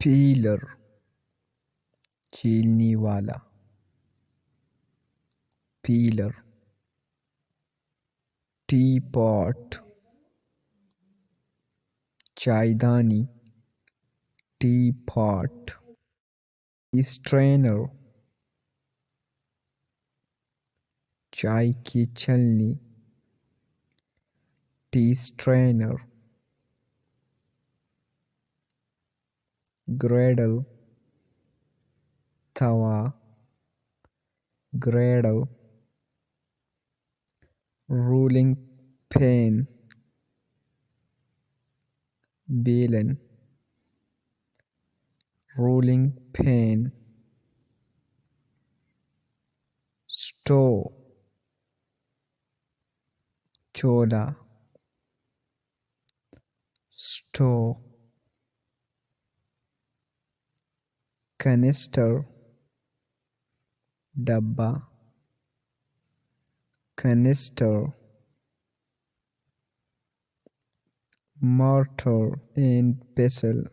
Pillar छीलने वाला, peeler. Tea pot चायदानी, टी पॉट। स्ट्रेनर चाय की छलनी, टी स्ट्रेनर। ग्रेडल तवा, ग्रेडल। रूलिंग पेन बेलन, रूलिंग पेन। स्टोव चोला, स्टोव। कैनिस्टर डब्बा, कैनिस्टर। mortar and pestle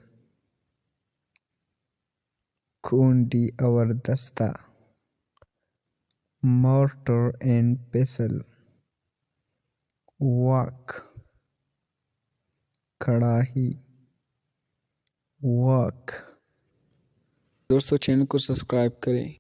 कुंडी और दस्ता, mortar and pestle। wok कड़ाही, wok। दोस्तों चैनल को सब्सक्राइब करें।